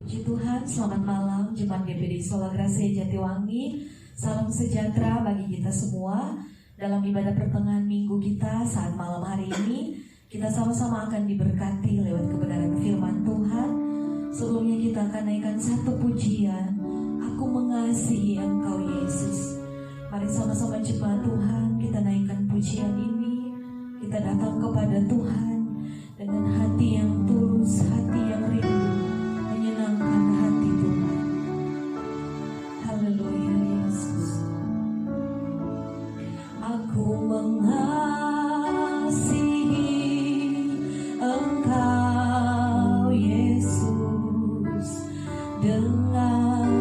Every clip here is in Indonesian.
Puji Tuhan, selamat malam Jemaat GPD Sola Gracia Jatiwangi. Salam sejahtera bagi kita semua. Dalam ibadah pertengahan minggu kita saat malam hari ini, kita sama-sama akan diberkati lewat kebenaran firman Tuhan. Sebelumnya kita akan naikkan satu pujian, Aku Mengasihi Engkau Yesus. Mari sama-sama jemaat Tuhan, kita naikkan pujian ini. Kita datang kepada Tuhan dengan hati yang tulus, hati yang rindu, menyenangkan hati Tuhan. Haleluya Yesus. Aku mengasihi Engkau Yesus dengan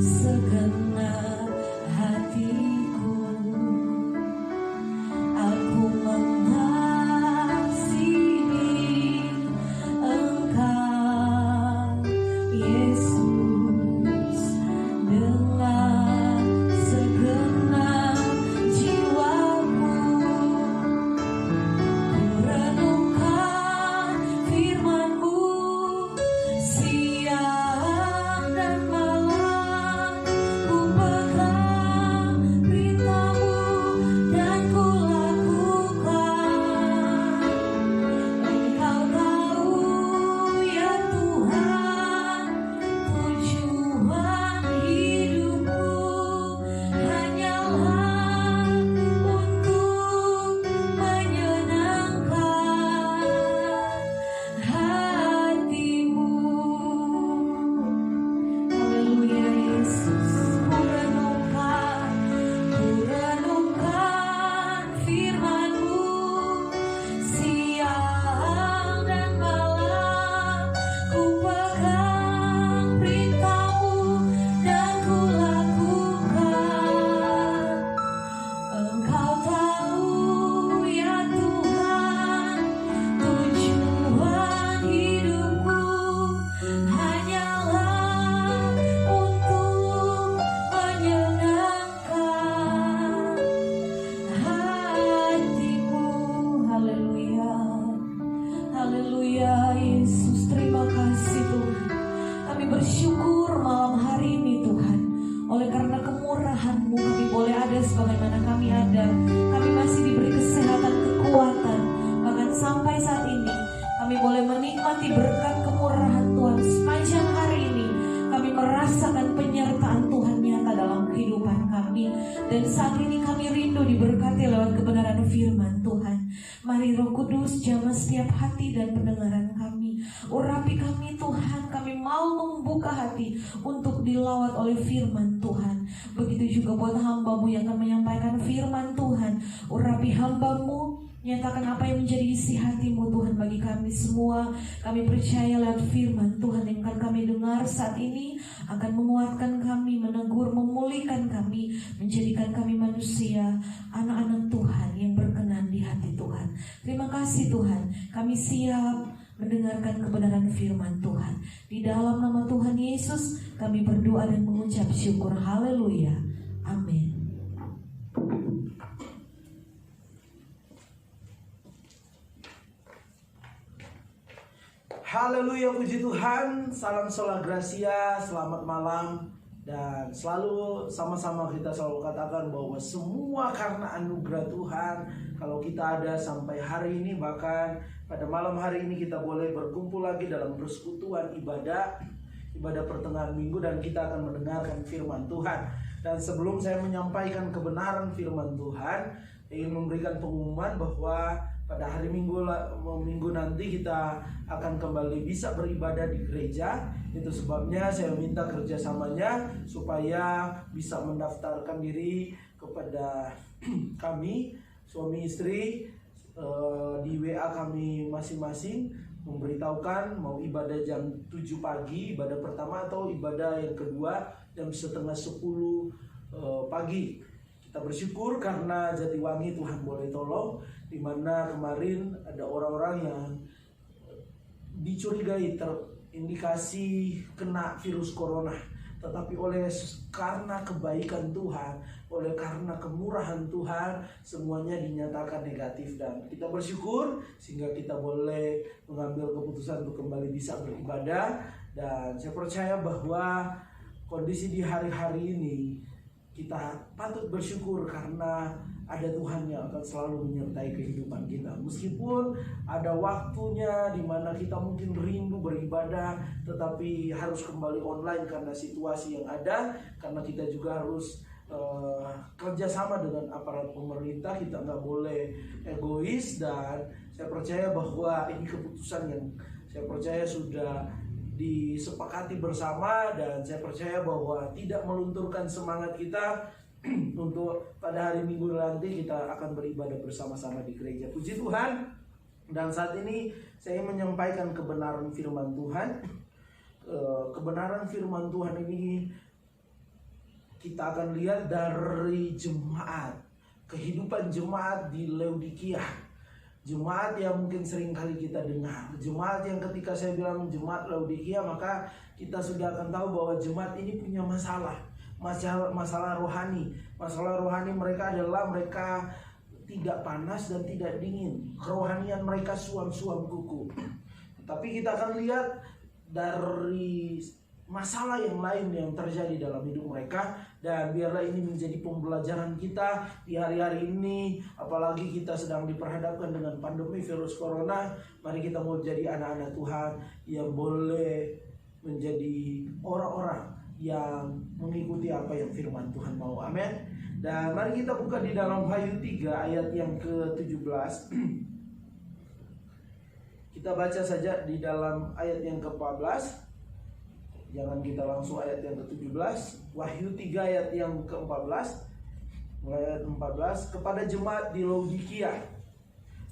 segenap hatiku. Aku mengasihi Engkau Yesus dengan segenap jiwaku. Ku renungkan firman-Mu siang dan malam. Ku pegang perintah-Mu dan ku lakukan. Engkau tahu ya Tuhan, tujuan hidupku hanyalah untuk menyenangkan hati-Mu. Haleluya Yesus. Ku renungkan firman-Mu siang dan malam. Ku pegang perintah-Mu dan ku lakukan. Engkau tahu ya Tuhan, tujuan hidupku hanyalah untuk menyenangkan hati-Mu. Haleluya. Haleluya Yesus, terima kasih Tuhan. Kami bersyukur malam hari ini Tuhan, oleh karena kemurahan-Mu kami boleh ada sebagaimana kami ada. Kami masih diberi kesehatan, kekuatan. Bahkan sampai saat ini kami boleh menikmati berkat kemurahan Tuhan. Sepanjang hari ini kami merasakan penyertaan Tuhan nyata dalam kehidupan kami. Dan saat ini kami rindu diberkati lewat kebenaran firman Tuhan. Mari Roh Kudus jamah setiap hati dan pendengaran kami. Urapi kami Tuhan, kami mau membuka hati untuk dilawat oleh firman Tuhan. Begitu juga buat hamba-Mu yang akan menyampaikan firman Tuhan. Urapi hamba-Mu, nyatakan apa yang menjadi isi hati-Mu Tuhan bagi kami semua. Kami percaya lewat firman Tuhan yang akan kami dengar saat ini akan menguatkan kami, menegur, memulihkan kami, menjadikan kami manusia, anak-anak Tuhan yang berkenan di hati Tuhan. Terima kasih Tuhan, kami siap mendengarkan kebenaran firman Tuhan. Di dalam nama Tuhan Yesus kami berdoa dan mengucap syukur. Haleluya. Amin. Haleluya, puji Tuhan. Salam Sola Gracia, selamat malam. Dan selalu sama-sama kita selalu katakan bahwa semua karena anugerah Tuhan. Kalau kita ada sampai hari ini, bahkan pada malam hari ini kita boleh berkumpul lagi dalam persekutuan ibadah pertengahan minggu, dan kita akan mendengarkan firman Tuhan. Dan sebelum saya menyampaikan kebenaran firman Tuhan, ingin memberikan pengumuman bahwa pada hari minggu nanti kita akan kembali bisa beribadah di gereja. Itu sebabnya saya minta kerjasamanya supaya bisa mendaftarkan diri kepada kami suami istri di WA kami masing-masing, memberitahukan mau ibadah jam 7 pagi ibadah pertama, atau ibadah yang kedua jam setengah 10 pagi. Kita bersyukur karena Jatiwangi Tuhan boleh tolong, di mana kemarin ada orang-orang yang dicurigai terindikasi kena virus corona. Tetapi karena kebaikan Tuhan, oleh karena kemurahan Tuhan, semuanya dinyatakan negatif. Dan kita bersyukur sehingga kita boleh mengambil keputusan untuk kembali bisa beribadah. Dan saya percaya bahwa kondisi di hari-hari ini kita patut bersyukur karena ada Tuhan yang akan selalu menyertai kehidupan kita. Meskipun ada waktunya di mana kita mungkin rindu beribadah, tetapi harus kembali online karena situasi yang ada. Karena kita juga harus kerjasama dengan aparat pemerintah, kita nggak boleh egois. Dan saya percaya bahwa ini keputusan yang saya percaya sudah disepakati bersama, dan saya percaya bahwa tidak melunturkan semangat kita untuk pada hari Minggu nanti kita akan beribadah bersama-sama di gereja. Puji Tuhan. Dan saat ini saya menyampaikan kebenaran firman Tuhan. Kebenaran firman Tuhan ini kita akan lihat dari jemaat, kehidupan jemaat di Laodikia. Jemaat yang mungkin sering kali kita dengar, jemaat yang ketika saya bilang jemaat Laodikia, maka kita sudah akan tahu bahwa jemaat ini punya masalah rohani. Masalah rohani mereka adalah mereka tidak panas dan tidak dingin. Kerohanian mereka suam-suam kuku. Tapi kita akan lihat dari masalah yang lain yang terjadi dalam hidup mereka. Dan biarlah ini menjadi pembelajaran kita di hari-hari ini. Apalagi kita sedang diperhadapkan dengan pandemi virus corona. Mari kita mau jadi anak-anak Tuhan yang boleh menjadi orang-orang yang mengikuti apa yang firman Tuhan mau. Amin. Dan mari kita buka di dalam Wahyu 3 ayat yang ke-17. Kita baca saja di dalam ayat yang ke-14. Jangan kita langsung ayat yang ke-17. Wahyu 3 ayat yang ke-14. Mulai ayat 14. Kepada jemaat di Laodikia.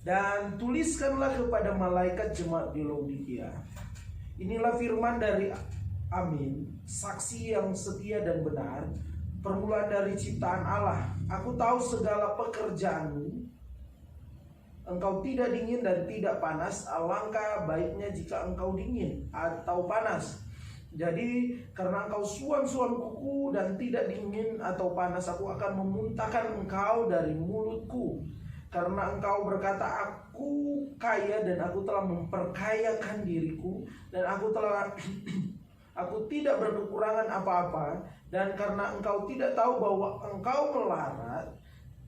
Dan tuliskanlah kepada malaikat jemaat di Laodikia. Inilah firman dari Amin, saksi yang setia dan benar, permulaan dari ciptaan Allah. Aku tahu segala pekerjaanmu. Engkau tidak dingin dan tidak panas. Alangkah baiknya jika engkau dingin atau panas. Jadi karena engkau suam-suam kuku dan tidak dingin atau panas, aku akan memuntahkan engkau dari mulutku. Karena engkau berkata, aku kaya dan aku telah memperkayakan diriku, dan aku tidak berkekurangan apa-apa. Dan karena engkau tidak tahu bahwa engkau melarat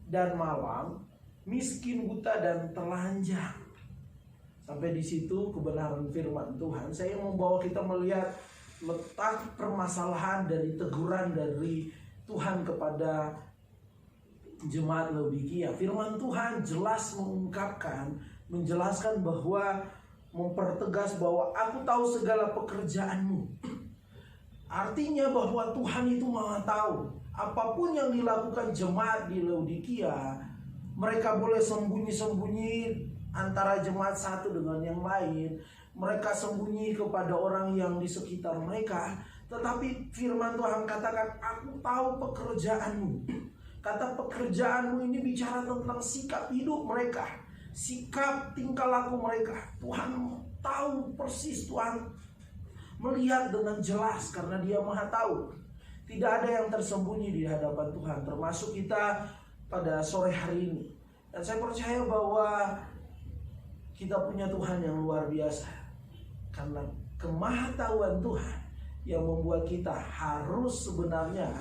dan malam, miskin, buta, dan telanjang. Sampai di situ kebenaran firman Tuhan. Saya membawa kita melihat letak permasalahan dari teguran dari Tuhan kepada jemaat Laodikia. Firman Tuhan jelas menjelaskan bahwa, mempertegas bahwa aku tahu segala pekerjaanmu. Artinya bahwa Tuhan itu Maha tahu. Apapun yang dilakukan jemaat di Laodikia, mereka boleh sembunyi-sembunyi antara jemaat satu dengan yang lain. Mereka sembunyi kepada orang yang di sekitar mereka. Tetapi firman Tuhan katakan, aku tahu pekerjaanmu. Kata pekerjaanmu ini bicara tentang sikap hidup mereka, sikap tingkah laku mereka. Tuhan tahu persis, Tuhan melihat dengan jelas karena Dia Maha tahu. Tidak ada yang tersembunyi di hadapan Tuhan, termasuk kita pada sore hari ini. Dan saya percaya bahwa kita punya Tuhan yang luar biasa. Karena kemahatauan Tuhan yang membuat kita harus sebenarnya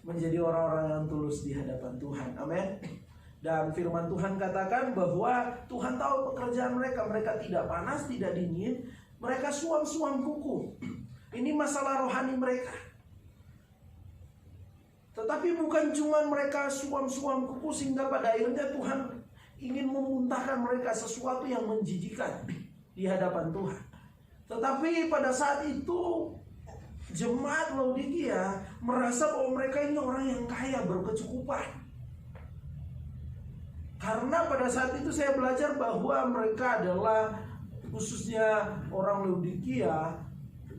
menjadi orang-orang yang tulus di hadapan Tuhan. Amin. Dan firman Tuhan katakan bahwa Tuhan tahu pekerjaan mereka. Mereka tidak panas, tidak dingin. Mereka suam-suam kuku. Ini masalah rohani mereka. Tetapi bukan cuma mereka suam-suam kuku, sehingga pada akhirnya Tuhan ingin memuntahkan mereka sesuatu yang menjijikan di hadapan Tuhan. Tetapi pada saat itu jemaat Laodikia merasa bahwa mereka ini orang yang kaya, berkecukupan. Karena pada saat itu saya belajar bahwa mereka adalah, khususnya orang Laodikia,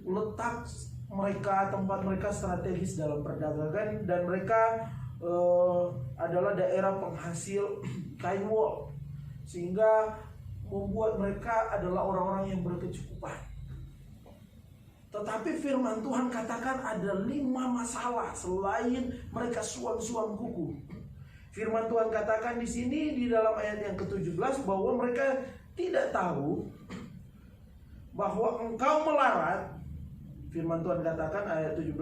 letak mereka, tempat mereka strategis dalam perdagangan, dan mereka adalah daerah penghasil kain wol, sehingga membuat mereka adalah orang-orang yang berkecukupan. Tetapi firman Tuhan katakan ada 5 masalah selain mereka suam-suam kuku. Firman Tuhan katakan di sini di dalam ayat yang ke-17 bahwa mereka tidak tahu bahwa engkau melarat Firman Tuhan katakan ayat 17,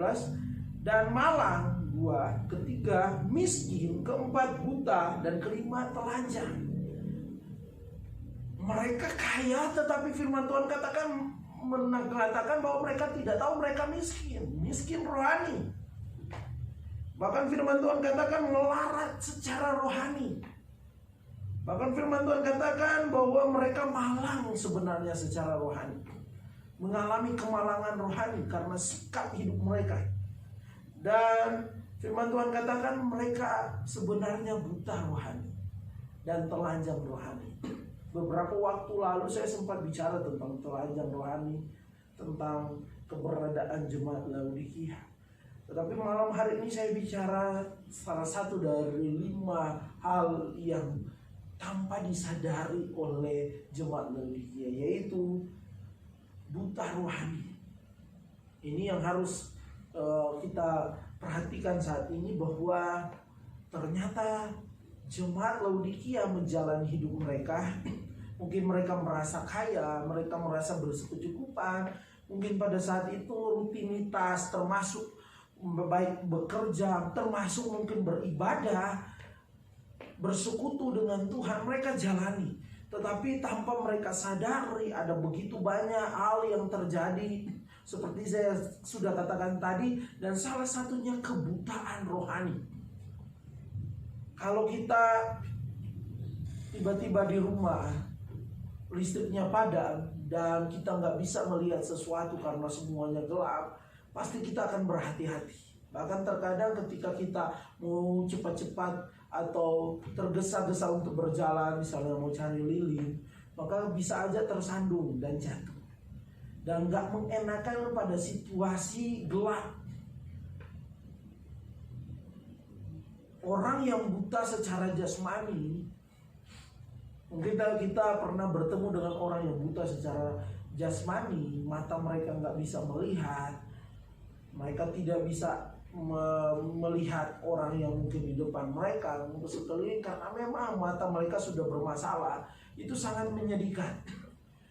dan malang, 2, ketiga miskin, keempat buta, dan kelima telanjang. Mereka kaya, tetapi firman Tuhan mengatakan bahwa mereka tidak tahu mereka miskin rohani. Bahkan firman Tuhan katakan melarat secara rohani. Bahkan firman Tuhan katakan bahwa mereka malang sebenarnya secara rohani, mengalami kemalangan rohani karena sikap hidup mereka. Dan firman Tuhan katakan mereka sebenarnya buta rohani dan telanjang rohani. Beberapa waktu lalu saya sempat bicara tentang telanjang rohani, tentang keberadaan jemaat Laodikia. Tetapi malam hari ini saya bicara salah satu dari 5 hal yang tanpa disadari oleh jemaat Laodikia, yaitu buta rohani. Ini yang harus kita perhatikan saat ini, bahwa ternyata jemaat Laodikia menjalani hidup mereka. Mungkin mereka merasa kaya, mereka merasa berkecukupan. Mungkin pada saat itu rutinitas, termasuk baik bekerja, termasuk mungkin beribadah, bersekutu dengan Tuhan, mereka jalani. Tetapi tanpa mereka sadari ada begitu banyak hal yang terjadi, seperti saya sudah katakan tadi, dan salah satunya kebutaan rohani. Kalau kita tiba-tiba di rumah, listriknya padam, dan kita nggak bisa melihat sesuatu karena semuanya gelap, pasti kita akan berhati-hati. Bahkan terkadang ketika kita mau cepat-cepat atau tergesa-gesa untuk berjalan, misalnya mau cari lilin, maka bisa aja tersandung dan jatuh. Dan nggak mengenakan pada situasi gelap. Orang yang buta secara jasmani, mungkin kita pernah bertemu dengan orang yang buta secara jasmani, mata mereka nggak bisa melihat, mereka tidak bisa melihat orang yang mungkin di depan mereka, untuk sekeliling, karena memang mata mereka sudah bermasalah. Itu sangat menyedihkan.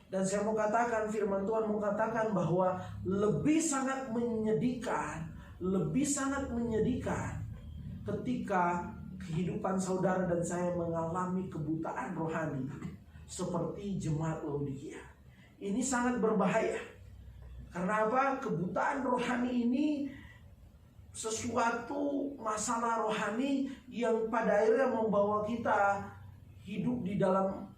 Dan saya mau katakan, firman Tuhan mau katakan bahwa lebih sangat menyedihkan ketika kehidupan saudara dan saya mengalami kebutaan rohani seperti jemaat Laodikia. Ini sangat berbahaya. Karena apa? Kebutaan rohani ini sesuatu masalah rohani yang pada akhirnya membawa kita hidup di dalam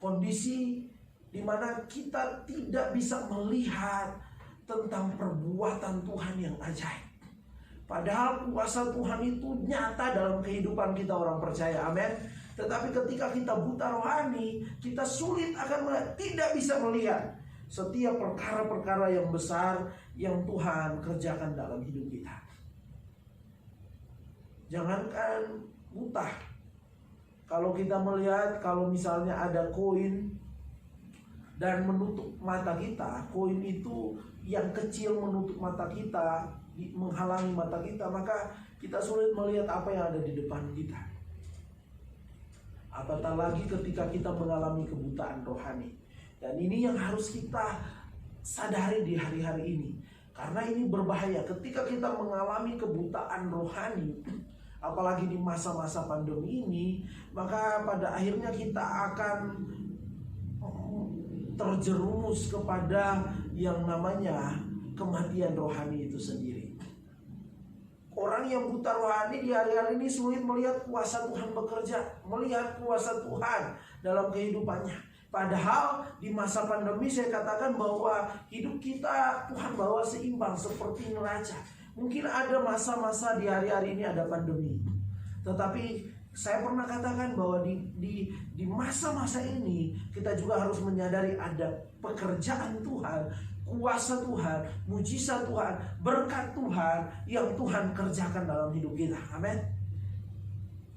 kondisi di mana kita tidak bisa melihat tentang perbuatan Tuhan yang ajaib. Padahal kuasa Tuhan itu nyata dalam kehidupan kita orang percaya, amin. Tetapi ketika kita buta rohani, kita sulit tidak bisa melihat setiap perkara-perkara yang besar yang Tuhan kerjakan dalam hidup kita. Jangankan buta, kalau kita melihat, kalau misalnya ada koin dan menutup mata kita, koin itu yang kecil menutup mata kita, menghalangi mata kita, maka kita sulit melihat apa yang ada di depan kita. Apatah lagi ketika kita mengalami kebutaan rohani. Dan ini yang harus kita sadari di hari-hari ini. Karena ini berbahaya ketika kita mengalami kebutaan rohani, apalagi di masa-masa pandemi ini, maka pada akhirnya kita akan terjerumus kepada yang namanya kematian rohani itu sendiri. Orang yang buta rohani di hari-hari ini sulit melihat kuasa Tuhan bekerja, melihat kuasa Tuhan dalam kehidupannya. Padahal di masa pandemi saya katakan bahwa hidup kita Tuhan bawa seimbang seperti neraca. Mungkin ada masa-masa di hari-hari ini ada pandemi, tetapi saya pernah katakan bahwa di masa-masa ini kita juga harus menyadari ada pekerjaan Tuhan, kuasa Tuhan, mujizat Tuhan, berkat Tuhan yang Tuhan kerjakan dalam hidup kita. Amin.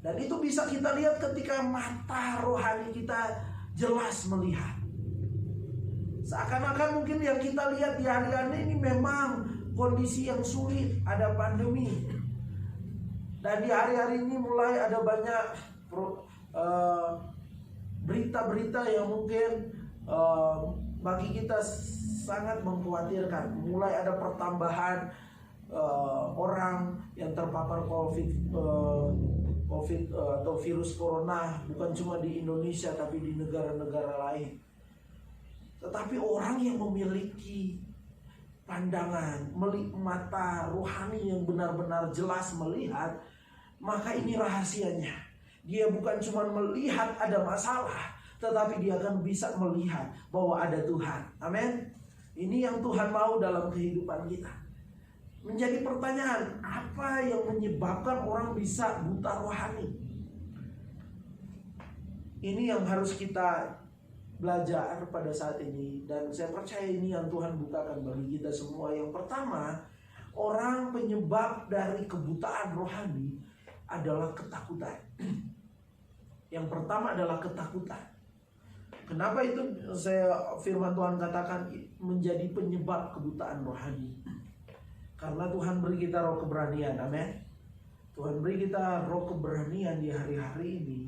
Dan itu bisa kita lihat ketika mata rohani kita jelas melihat. Seakan-akan mungkin yang kita lihat di hari-hari ini memang kondisi yang sulit, ada pandemi. Dan di hari-hari ini mulai ada banyak berita-berita yang mungkin bagi kita sangat mengkhawatirkan. Mulai ada pertambahan orang yang terpapar COVID atau virus corona, bukan cuma di Indonesia tapi di negara-negara lain. Tetapi orang yang memiliki pandangan, mata rohani yang benar-benar jelas melihat, maka ini rahasianya. Dia bukan cuma melihat ada masalah, tetapi dia akan bisa melihat bahwa ada Tuhan. Amin. Ini yang Tuhan mau dalam kehidupan kita. Menjadi pertanyaan, apa yang menyebabkan orang bisa buta rohani? Ini yang harus kita belajar pada saat ini, dan saya percaya ini yang Tuhan bukakan bagi kita semua. Yang pertama, orang penyebab dari kebutaan rohani adalah ketakutan. Yang pertama adalah ketakutan. Kenapa itu firman Tuhan katakan menjadi penyebab kebutaan rohani? Karena Tuhan beri kita roh keberanian, amin. Tuhan beri kita roh keberanian di hari-hari ini.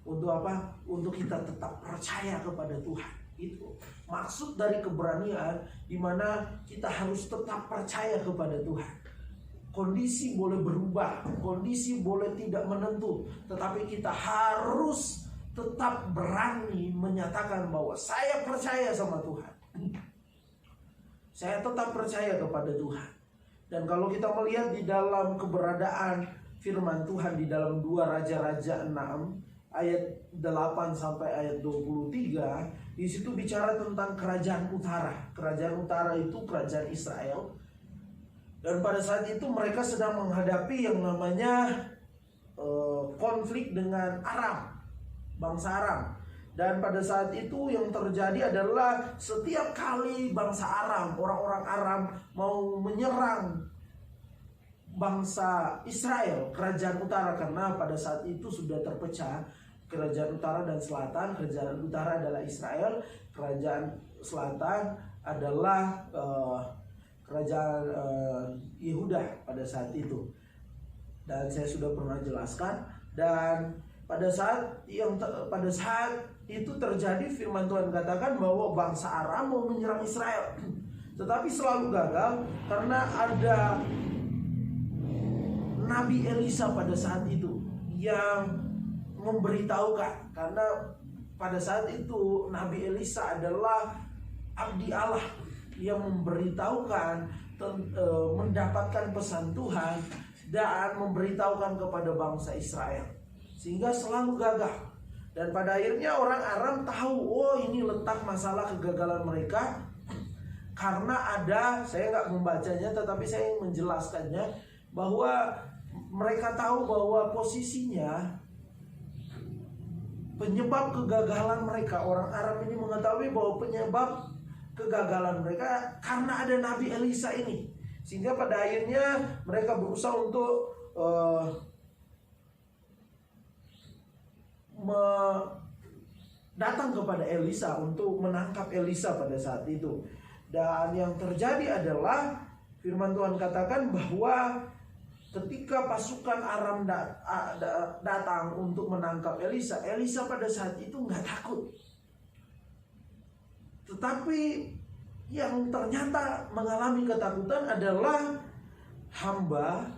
Untuk apa? Untuk kita tetap percaya kepada Tuhan. Itu maksud dari keberanian, di mana kita harus tetap percaya kepada Tuhan. Kondisi boleh berubah, kondisi boleh tidak menentu, tetapi kita harus tetap berani menyatakan bahwa saya percaya sama Tuhan. Saya tetap percaya kepada Tuhan. Dan kalau kita melihat di dalam keberadaan firman Tuhan di dalam 2 Raja-Raja 6 ayat 8 sampai ayat 23, di situ bicara tentang kerajaan utara. Kerajaan utara itu kerajaan Israel. Dan pada saat itu mereka sedang menghadapi yang namanya konflik dengan Aram, bangsa Aram. Dan pada saat itu yang terjadi adalah setiap kali bangsa Aram, orang-orang Aram mau menyerang bangsa Israel, kerajaan utara, karena pada saat itu sudah terpecah kerajaan utara dan selatan. Kerajaan utara adalah Israel, kerajaan selatan adalah kerajaan Yehuda pada saat itu. Dan saya sudah pernah jelaskan. Dan pada saat itu terjadi, firman Tuhan katakan bahwa bangsa Aram mau menyerang Israel, tetapi selalu gagal karena ada Nabi Elisa pada saat itu yang memberitahukan. Karena pada saat itu Nabi Elisa adalah abdi Allah yang memberitahukan, mendapatkan pesan Tuhan dan memberitahukan kepada bangsa Israel, sehingga selalu gagal. Dan pada akhirnya orang Aram tahu, oh ini letak masalah kegagalan mereka. Karena ada, saya nggak membacanya tetapi saya ingin menjelaskannya, bahwa mereka tahu bahwa posisinya penyebab kegagalan mereka. Orang Aram ini mengetahui bahwa penyebab kegagalan mereka karena ada Nabi Elisa ini. Sehingga pada akhirnya mereka berusaha untuk datang kepada Elisa untuk menangkap Elisa pada saat itu. Dan yang terjadi adalah firman Tuhan katakan bahwa ketika pasukan Aram datang untuk menangkap Elisa, Elisa pada saat itu nggak takut. Tetapi yang ternyata mengalami ketakutan adalah hamba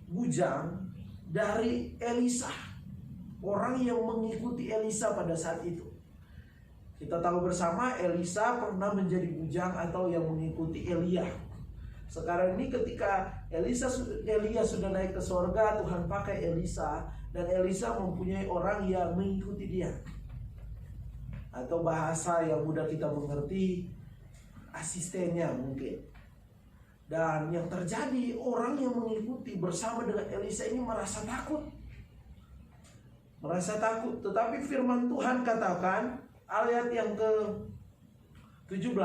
bujang dari Elisa, orang yang mengikuti Elisa pada saat itu. Kita tahu bersama Elisa pernah menjadi bujang atau yang mengikuti Elia. Sekarang ini ketika Elia sudah naik ke sorga, Tuhan pakai Elisa, dan Elisa mempunyai orang yang mengikuti dia. Atau bahasa yang mudah kita mengerti, asistennya mungkin. Dan yang terjadi, orang yang mengikuti bersama dengan Elisa ini merasa takut. Tetapi firman Tuhan katakan, ayat yang ke-17,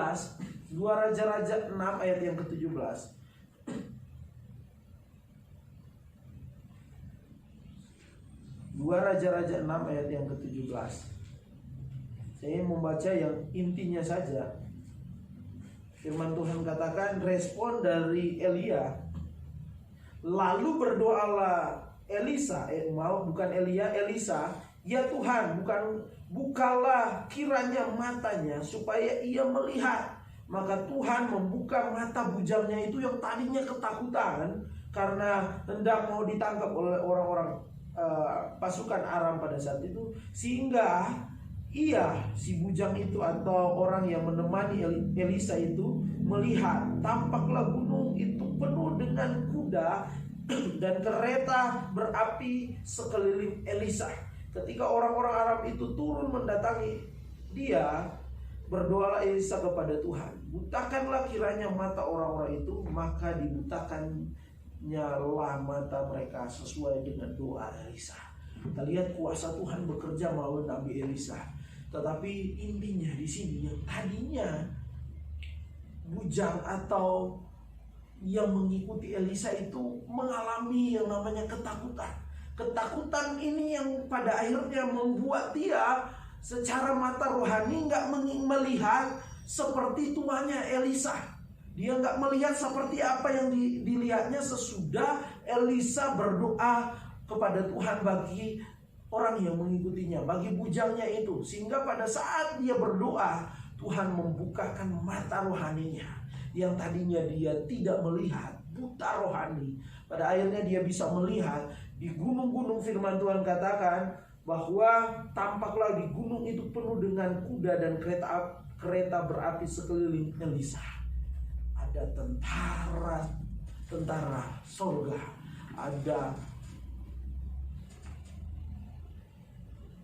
2 Raja-Raja 6 ayat yang ke-17. 2 Raja-Raja 6 ayat yang ke-17. Saya membaca yang intinya saja. Firman Tuhan katakan, respon dari Elia, lalu berdoalah Elisa, Elisa Ya Tuhan, bukalah kiranya matanya supaya ia melihat. Maka Tuhan membuka mata bujangnya itu yang tadinya ketakutan karena hendak mau ditangkap oleh orang-orang pasukan Aram pada saat itu, sehingga si bujang itu atau orang yang menemani Elisa itu melihat tampaklah gunung itu penuh dengan kuda dan kereta berapi sekeliling Elisa. Ketika orang-orang Aram itu turun mendatangi dia, berdoalah Elisa kepada Tuhan, butakanlah kiranya mata orang-orang itu, maka dibutakannya lah mata mereka sesuai dengan doa Elisa. Kita lihat kuasa Tuhan bekerja melalui Nabi Elisa. Tetapi intinya di sini, yang tadinya bujang atau yang mengikuti Elisa itu mengalami yang namanya ketakutan. Ketakutan ini yang pada akhirnya membuat dia secara mata rohani nggak melihat seperti tuannya Elisa. Dia nggak melihat seperti apa yang dilihatnya sesudah Elisa berdoa kepada Tuhan bagi orang yang mengikutinya, bagi bujangnya itu. Sehingga pada saat dia berdoa, Tuhan membukakan mata rohaninya yang tadinya dia tidak melihat, buta rohani. Pada akhirnya dia bisa melihat di gunung-gunung. Firman Tuhan katakan bahwa tampaklah di gunung itu penuh dengan kuda dan kereta berapi sekeliling Elisa. Ada tentara surga, ada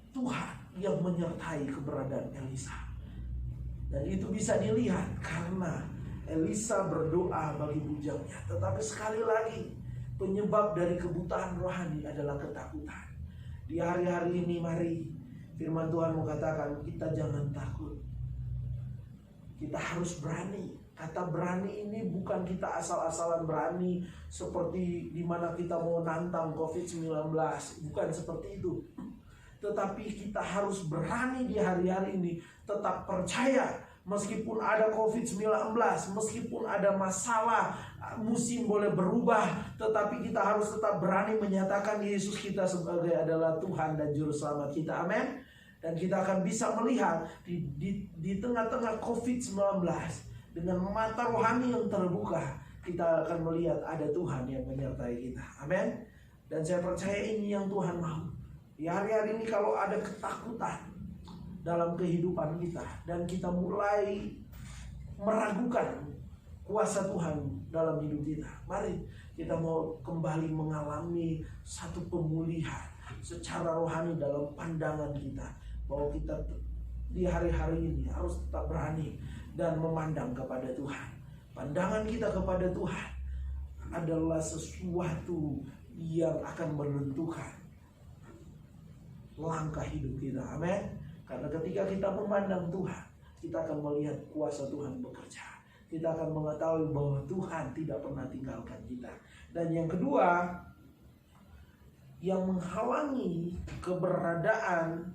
Tuhan yang menyertai keberadaan Elisa. Dan itu bisa dilihat karena Elisa berdoa bagi bujangnya. Tetapi sekali lagi, penyebab dari kebutaan rohani adalah ketakutan. Di hari-hari ini mari firman Tuhan mengatakan kita jangan takut. Kita harus berani. Kata berani ini bukan kita asal-asalan berani seperti dimana kita mau nantang COVID-19. Bukan seperti itu. Tetapi kita harus berani di hari-hari ini tetap percaya. Meskipun ada COVID-19, meskipun ada masalah, musim boleh berubah, tetapi kita harus tetap berani menyatakan Yesus kita sebagai adalah Tuhan dan Juru Selamat kita. Amin. Dan kita akan bisa melihat di tengah-tengah COVID-19 dengan mata rohani yang terbuka, kita akan melihat ada Tuhan yang menyertai kita. Amin. Dan saya percaya ini yang Tuhan mau. Di hari-hari ini kalau ada ketakutan dalam kehidupan kita dan kita mulai meragukan kuasa Tuhan dalam hidup kita, mari kita mau kembali mengalami satu pemulihan secara rohani dalam pandangan kita, bahwa kita di hari-hari ini harus tetap berani dan memandang kepada Tuhan. Pandangan kita kepada Tuhan adalah sesuatu yang akan menentukan langkah hidup kita. Amin. Karena ketika kita memandang Tuhan, kita akan melihat kuasa Tuhan bekerja. Kita akan mengetahui bahwa Tuhan tidak pernah tinggalkan kita. Dan yang kedua, yang menghalangi keberadaan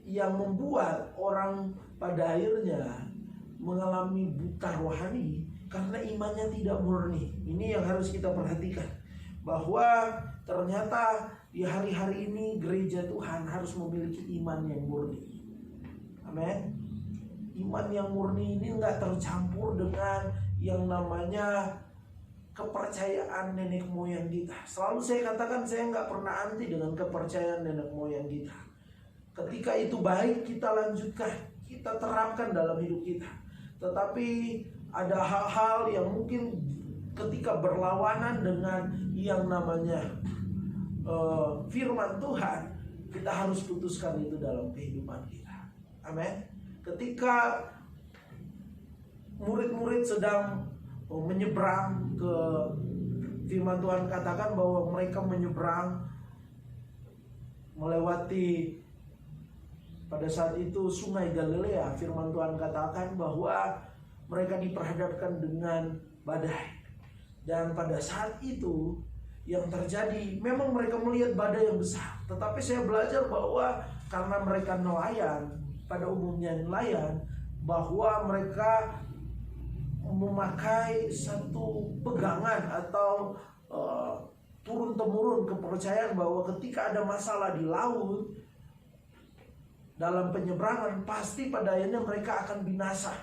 yang membuat orang pada akhirnya mengalami buta rohani karena imannya tidak murni. Ini yang harus kita perhatikan, bahwa ternyata di hari-hari ini gereja Tuhan harus memiliki iman yang murni. Amin. Iman yang murni ini enggak tercampur dengan yang namanya kepercayaan nenek moyang kita. Selalu saya katakan, saya enggak pernah anti dengan kepercayaan nenek moyang kita. Ketika itu baik, kita lanjutkan, kita terapkan dalam hidup kita. Tetapi ada hal-hal yang mungkin ketika berlawanan dengan yang namanya firman Tuhan, kita harus putuskan itu dalam kehidupan kita. Amin. Ketika murid-murid sedang menyeberang ke, firman Tuhan katakan bahwa mereka menyeberang melewati pada saat itu sungai Galilea. Firman Tuhan katakan bahwa mereka diperhadapkan dengan badai. Dan pada saat itu yang terjadi, memang mereka melihat badai yang besar. Tetapi saya belajar bahwa karena mereka nelayan, pada umumnya nelayan, bahwa mereka memakai satu pegangan atau turun-temurun kepercayaan bahwa ketika ada masalah di laut, dalam penyeberangan, pasti pada akhirnya mereka akan binasa,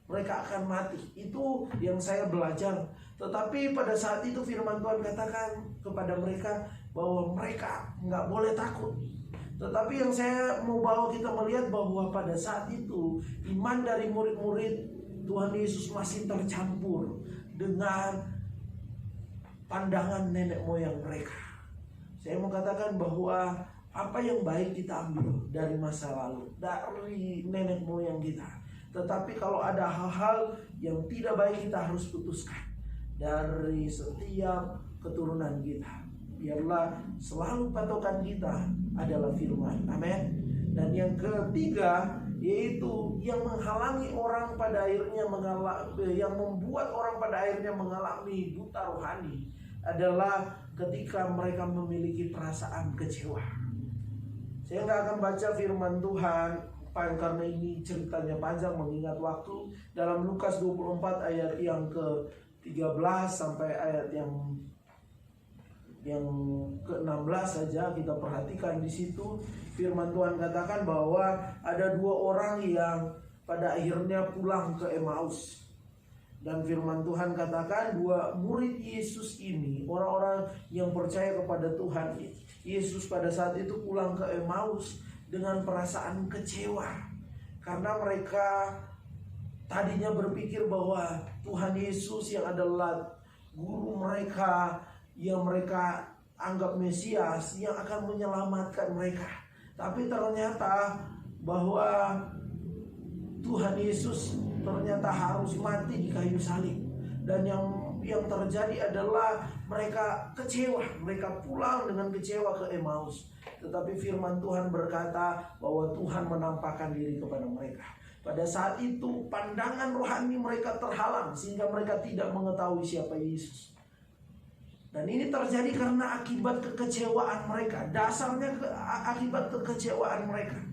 mereka akan mati. Itu yang saya belajar. Tetapi pada saat itu firman Tuhan katakan kepada mereka bahwa mereka nggak boleh takut. Tetapi yang saya mau bawa kita melihat bahwa pada saat itu iman dari murid-murid Tuhan Yesus masih tercampur dengan pandangan nenek moyang mereka. Saya mau katakan bahwa apa yang baik kita ambil dari masa lalu, dari nenek moyang kita. Tetapi kalau ada hal-hal yang tidak baik, kita harus putuskan dari setiap keturunan kita. Biarlah selalu patokan kita adalah firman. Amin. Dan yang ketiga, yaitu yang menghalangi orang pada akhirnya yang membuat orang pada akhirnya mengalami buta rohani adalah ketika mereka memiliki perasaan kecewa. Saya nggak akan baca firman Tuhan karena ini ceritanya panjang mengingat waktu. Dalam Lukas 24 ayat yang ke-13 sampai ayat yang ke-16 saja kita perhatikan. Di situ firman Tuhan katakan bahwa ada dua orang yang pada akhirnya pulang ke Emmaus. Dan firman Tuhan katakan dua murid Yesus ini, orang-orang yang percaya kepada Tuhan Yesus pada saat itu pulang ke Emmaus dengan perasaan kecewa. Karena mereka tadinya berpikir bahwa Tuhan Yesus yang adalah guru mereka, yang mereka anggap Mesias, yang akan menyelamatkan mereka. Tapi ternyata bahwa Tuhan Yesus ternyata harus mati di kayu salib. Dan yang terjadi adalah mereka kecewa. Mereka pulang dengan kecewa ke Emmaus. Tetapi firman Tuhan berkata bahwa Tuhan menampakkan diri kepada mereka. Pada saat itu pandangan rohani mereka terhalang sehingga mereka tidak mengetahui siapa Yesus. Dan ini terjadi karena akibat kekecewaan mereka. Dasarnya akibat kekecewaan mereka.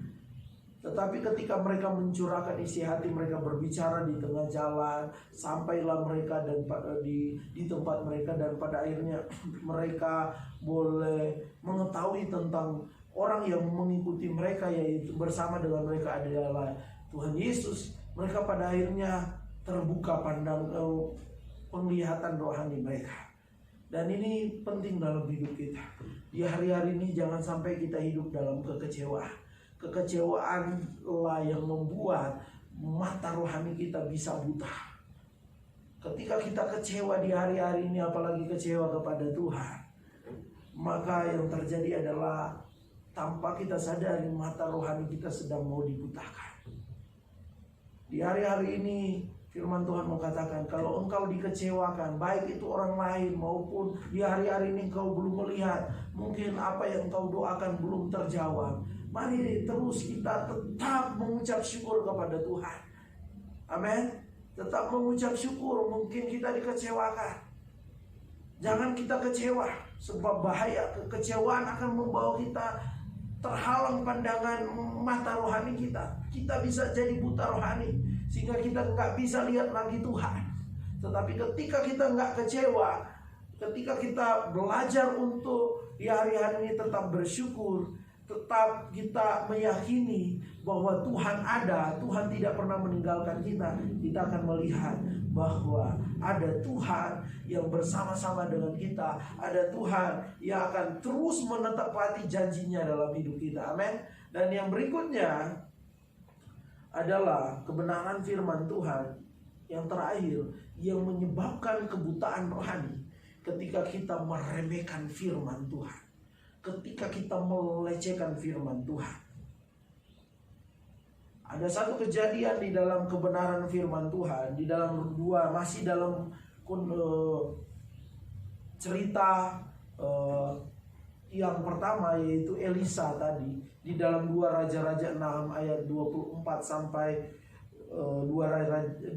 Tetapi ketika mereka mencurahkan isi hati, mereka berbicara di tengah jalan, sampailah mereka dan di tempat mereka, dan pada akhirnya mereka boleh mengetahui tentang orang yang mengikuti mereka, yaitu bersama dengan mereka adalah Tuhan Yesus. Mereka pada akhirnya terbuka penglihatan rohani mereka. Dan ini penting dalam hidup kita. Di hari-hari ini jangan sampai kita hidup dalam kekecewaan. Kekecewaanlah yang membuat mata rohani kita bisa buta. Ketika kita kecewa di hari-hari ini, apalagi kecewa kepada Tuhan, maka yang terjadi adalah tanpa kita sadari mata rohani kita sedang mau dibutakan. Di hari-hari ini firman Tuhan mengatakan, kalau engkau dikecewakan, baik itu orang lain maupun di hari-hari ini engkau belum melihat, mungkin apa yang engkau doakan belum terjawab, mari terus kita tetap mengucap syukur kepada Tuhan. Amin. Tetap mengucap syukur. Mungkin kita dikecewakan, jangan kita kecewa, sebab bahaya kekecewaan akan membawa kita terhalang pandangan mata rohani kita. Kita bisa jadi buta rohani sehingga kita nggak bisa lihat lagi Tuhan. Tetapi ketika kita nggak kecewa, ketika kita belajar untuk di hari-hari ini tetap bersyukur, tetap kita meyakini bahwa Tuhan ada, Tuhan tidak pernah meninggalkan kita, kita akan melihat bahwa ada Tuhan yang bersama-sama dengan kita, ada Tuhan yang akan terus menepati janjinya dalam hidup kita. Amin. Dan yang berikutnya adalah kebenaran firman Tuhan yang terakhir yang menyebabkan kebutaan rohani ketika kita meremehkan firman Tuhan, ketika kita melecehkan firman Tuhan. Ada satu kejadian di dalam kebenaran firman Tuhan, di dalam masih dalam cerita yang pertama, yaitu Elisa tadi, di dalam 2 Raja-Raja 6 ayat 24 sampai 2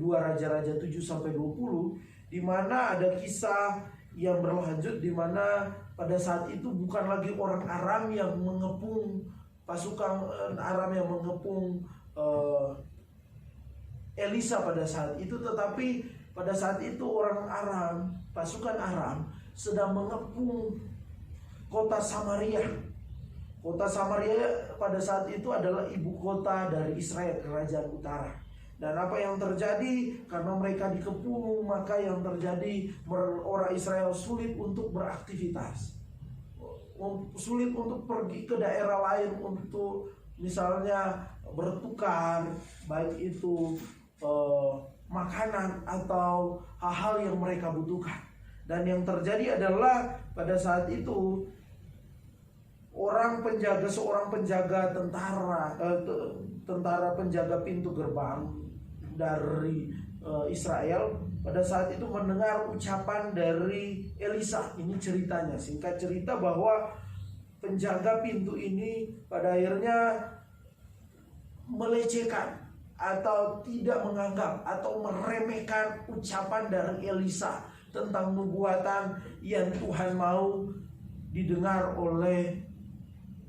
Raja-Raja 7 sampai 20, di mana ada kisah yang berlanjut, di mana pada saat itu bukan lagi orang Aram yang mengepung, pasukan Aram yang mengepung Elisa pada saat itu, tetapi pada saat itu orang Aram, pasukan Aram sedang mengepung kota Samaria. Kota Samaria pada saat itu adalah ibu kota dari Israel, kerajaan utara. Dan apa yang terjadi? Karena mereka dikepung, maka yang terjadi orang Israel sulit untuk beraktivitas, sulit untuk pergi ke daerah lain untuk misalnya bertukar, baik itu makanan atau hal-hal yang mereka butuhkan. Dan yang terjadi adalah pada saat itu seorang penjaga tentara penjaga pintu gerbang dari Israel pada saat itu mendengar ucapan dari Elisa. Ini ceritanya, singkat cerita bahwa penjaga pintu ini pada akhirnya melecehkan atau tidak menganggap atau meremehkan ucapan dari Elisa tentang nubuatan yang Tuhan mau didengar oleh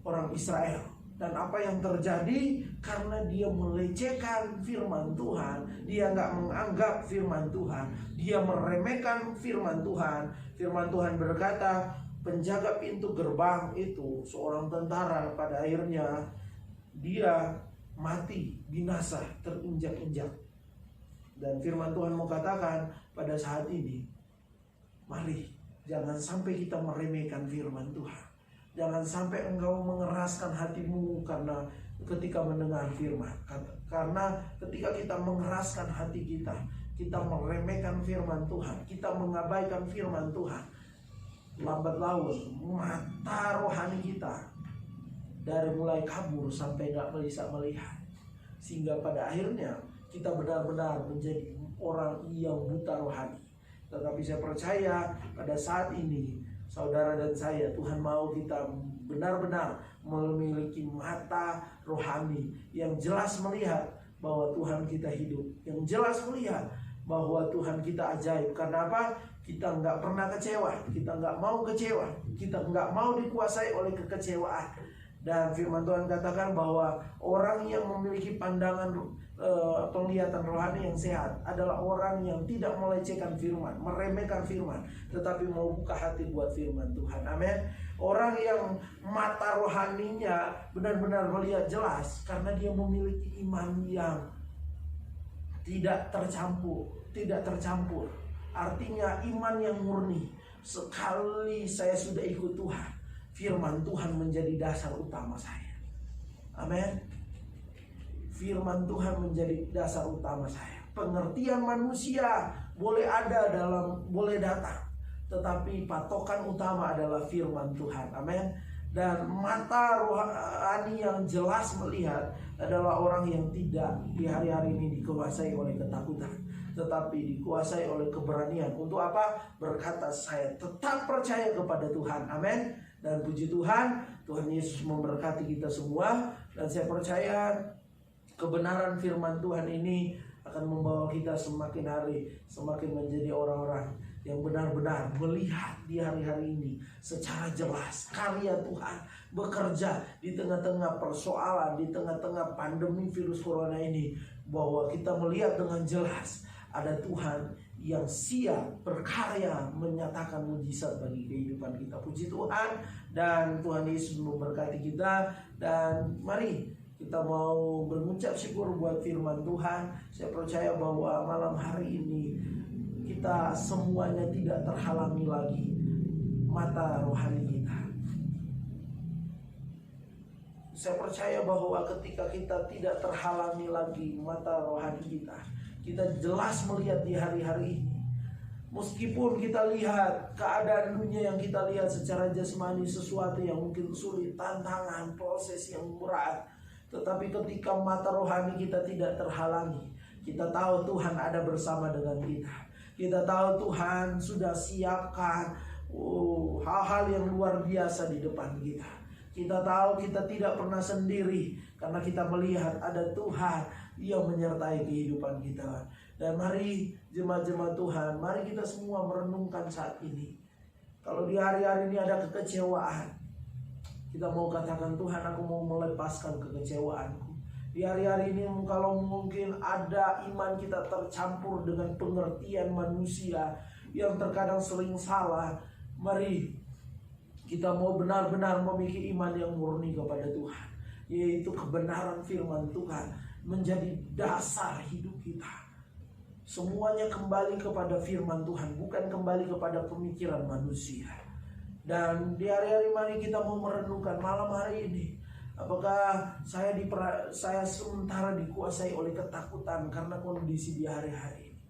orang Israel. Dan apa yang terjadi? Karena dia melecehkan firman Tuhan, dia nggak menganggap firman Tuhan, dia meremehkan firman Tuhan. Firman Tuhan berkata, penjaga pintu gerbang itu seorang tentara, pada akhirnya dia mati, binasa, terinjak-injak. Dan firman Tuhan mau katakan pada saat ini, mari jangan sampai kita meremehkan firman Tuhan. Jangan sampai engkau mengeraskan hatimu karena ketika mendengar firman. Karena ketika kita mengeraskan hati kita, kita meremehkan firman Tuhan, kita mengabaikan firman Tuhan, lambat laun mata rohani kita dari mulai kabur sampai gak bisa melihat. Sehingga pada akhirnya kita benar-benar menjadi orang yang buta rohani. Tetapi saya percaya pada saat ini saudara dan saya, Tuhan mau kita benar-benar memiliki mata rohani yang jelas melihat bahwa Tuhan kita hidup, yang jelas melihat bahwa Tuhan kita ajaib. Karena apa? Kita nggak pernah kecewa, kita nggak mau kecewa, kita nggak mau dikuasai oleh kekecewaan. Dan firman Tuhan katakan bahwa orang yang memiliki pandangan penglihatan rohani yang sehat adalah orang yang tidak melecehkan firman, meremehkan firman, tetapi mau buka hati buat firman Tuhan. Amin. Orang yang mata rohaninya benar-benar melihat jelas karena dia memiliki iman yang tidak tercampur. Artinya iman yang murni. Sekali saya sudah ikut Tuhan, firman Tuhan menjadi dasar utama saya. Amin. Firman Tuhan menjadi dasar utama saya. Pengertian manusia boleh datang, tetapi patokan utama adalah firman Tuhan. Amin. Dan mata rohani yang jelas melihat adalah orang yang tidak di hari-hari ini dikuasai oleh ketakutan, tetapi dikuasai oleh keberanian. Untuk apa? Berkata, saya tetap percaya kepada Tuhan. Amin. Dan puji Tuhan, Tuhan Yesus memberkati kita semua. Dan saya percaya kebenaran firman Tuhan ini akan membawa kita semakin hari semakin menjadi orang-orang yang benar-benar melihat di hari-hari ini secara jelas karya Tuhan bekerja di tengah-tengah persoalan, di tengah-tengah pandemi virus corona ini, bahwa kita melihat dengan jelas ada Tuhan yang siap berkarya menyatakan mujizat bagi kehidupan kita. Puji Tuhan, dan Tuhan Yesus memberkati kita. Dan mari kita mau mengucap syukur buat firman Tuhan. Saya percaya bahwa malam hari ini kita semuanya tidak terhalangi lagi mata rohani kita. Saya percaya bahwa ketika kita tidak terhalangi lagi mata rohani kita, kita jelas melihat di hari-hari ini. Meskipun kita lihat keadaan dunia yang kita lihat secara jasmani, sesuatu yang mungkin sulit, tantangan, proses yang berat, tetapi ketika mata rohani kita tidak terhalangi, kita tahu Tuhan ada bersama dengan kita. Kita tahu Tuhan sudah siapkan hal-hal yang luar biasa di depan kita. Kita tahu kita tidak pernah sendiri karena kita melihat ada Tuhan yang menyertai kehidupan kita. Dan mari jemaat-jemaat Tuhan, mari kita semua merenungkan saat ini. Kalau di hari-hari ini ada kekecewaan, kita mau katakan, Tuhan, aku mau melepaskan kekecewaanku. Di hari-hari ini kalau mungkin ada iman kita tercampur dengan pengertian manusia yang terkadang sering salah, Mari kita mau benar-benar memiliki iman yang murni kepada Tuhan, yaitu kebenaran firman Tuhan menjadi dasar hidup kita. Semuanya kembali kepada firman Tuhan, bukan kembali kepada pemikiran manusia. Dan di hari-hari mari kita mau merenungkan malam hari ini, apakah saya sementara dikuasai oleh ketakutan karena kondisi di hari-hari ini.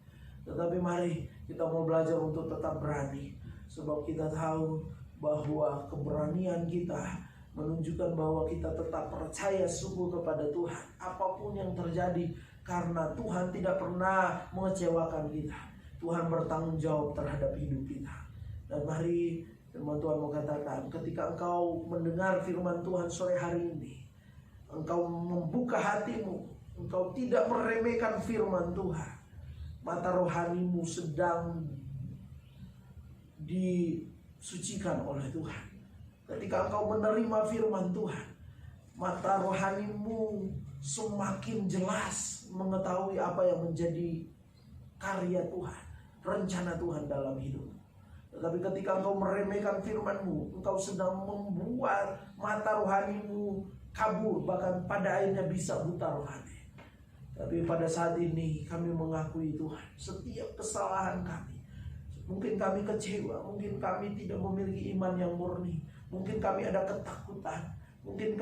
Tetapi mari kita mau belajar untuk tetap berani, sebab kita tahu bahwa keberanian kita menunjukkan bahwa kita tetap percaya sungguh kepada Tuhan apapun yang terjadi, karena Tuhan tidak pernah mengecewakan kita. Tuhan bertanggung jawab terhadap hidup kita. Dan mari firman Tuhan mengatakan, ketika engkau mendengar firman Tuhan sore hari ini, engkau membuka hatimu, engkau tidak meremehkan firman Tuhan, mata rohanimu sedang disucikan oleh Tuhan. Ketika engkau menerima firman Tuhan, mata rohanimu semakin jelas mengetahui apa yang menjadi karya Tuhan, rencana Tuhan dalam hidup. Tetapi ketika engkau meremehkan firman-Mu, engkau sedang membuat mata rohanimu kabur, bahkan pada akhirnya bisa buta rohani. Tapi pada saat ini kami mengakui Tuhan, setiap kesalahan kami, mungkin kami kecewa, mungkin kami tidak memiliki iman yang murni, mungkin kami ada ketakutan, mungkin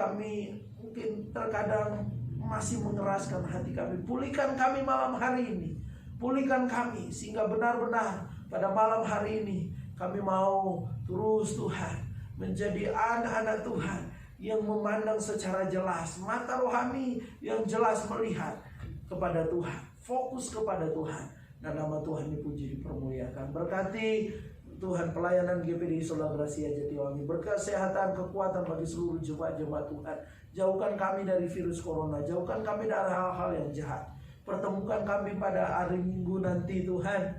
terkadang masih mengeraskan hati kami. Pulihkan kami malam hari ini, pulihkan kami sehingga benar-benar pada malam hari ini kami mau terus Tuhan menjadi anak-anak Tuhan yang memandang secara jelas, mata rohani yang jelas melihat kepada Tuhan, fokus kepada Tuhan, dan nama Tuhan dipuji dipermuliakan. Berkati Tuhan pelayanan GPDI Sola Gracia Jatiwangi, berkesehatan, kekuatan bagi seluruh jemaat-jemaat Tuhan. Jauhkan kami dari virus corona, jauhkan kami dari hal-hal yang jahat. Pertemukan kami pada hari Minggu nanti Tuhan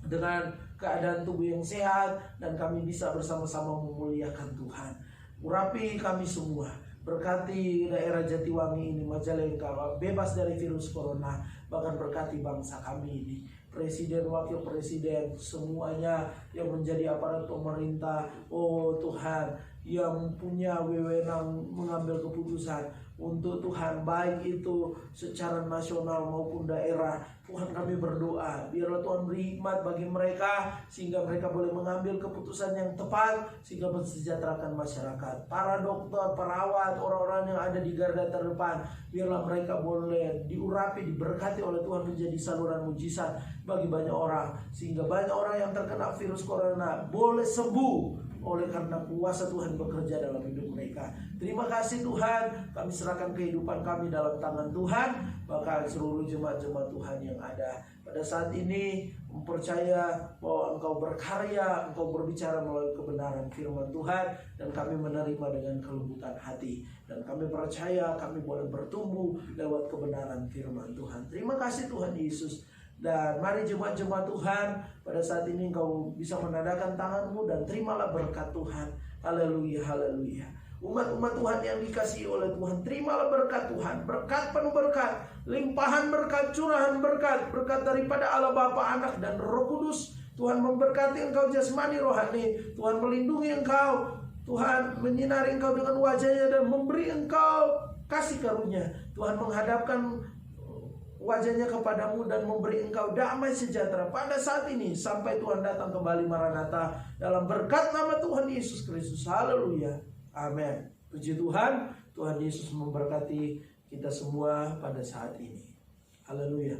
dengan keadaan tubuh yang sehat, dan kami bisa bersama-sama memuliakan Tuhan. Urapi kami semua, berkati daerah Jatiwangi ini, Majalengka, bebas dari virus corona. Bahkan berkati bangsa kami ini, presiden, wakil presiden, semuanya yang menjadi aparat pemerintah. Oh Tuhan, yang punya wewenang mengambil keputusan untuk Tuhan, baik itu secara nasional maupun daerah. Tuhan, kami berdoa, biarlah Tuhan beri hikmat bagi mereka, sehingga mereka boleh mengambil keputusan yang tepat, sehingga mensejahterakan masyarakat. Para dokter, perawat, orang-orang yang ada di garda terdepan, biarlah mereka boleh diurapi, diberkati oleh Tuhan menjadi saluran mujizat bagi banyak orang, sehingga banyak orang yang terkena virus corona boleh sembuh oleh karena kuasa Tuhan bekerja dalam hidup mereka. Terima kasih Tuhan, kami serahkan kehidupan kami dalam tangan Tuhan, bahkan seluruh jemaat-jemaat Tuhan yang ada pada saat ini mempercaya bahwa Engkau berkarya, Engkau berbicara melalui kebenaran firman Tuhan, dan kami menerima dengan kelembutan hati, dan kami percaya kami boleh bertumbuh lewat kebenaran firman Tuhan. Terima kasih Tuhan Yesus. Dan mari jemaat-jemaat Tuhan, pada saat ini Engkau bisa menandakan tangan-Mu dan terimalah berkat Tuhan. Haleluya, haleluya. Umat-umat Tuhan yang dikasihi oleh Tuhan, terimalah berkat Tuhan, berkat penuh berkat, limpahan berkat, curahan berkat, berkat daripada Allah Bapa, Anak, dan Roh Kudus. Tuhan memberkati engkau jasmani rohani, Tuhan melindungi engkau, Tuhan menyinari engkau dengan wajahnya dan memberi engkau kasih karunia. Tuhan menghadapkan wajahnya kepadamu dan memberi engkau damai sejahtera pada saat ini sampai Tuhan datang kembali Maranatha, dalam berkat nama Tuhan Yesus Kristus. Haleluya, amin. Puji Tuhan, Tuhan Yesus memberkati kita semua pada saat ini. Haleluya.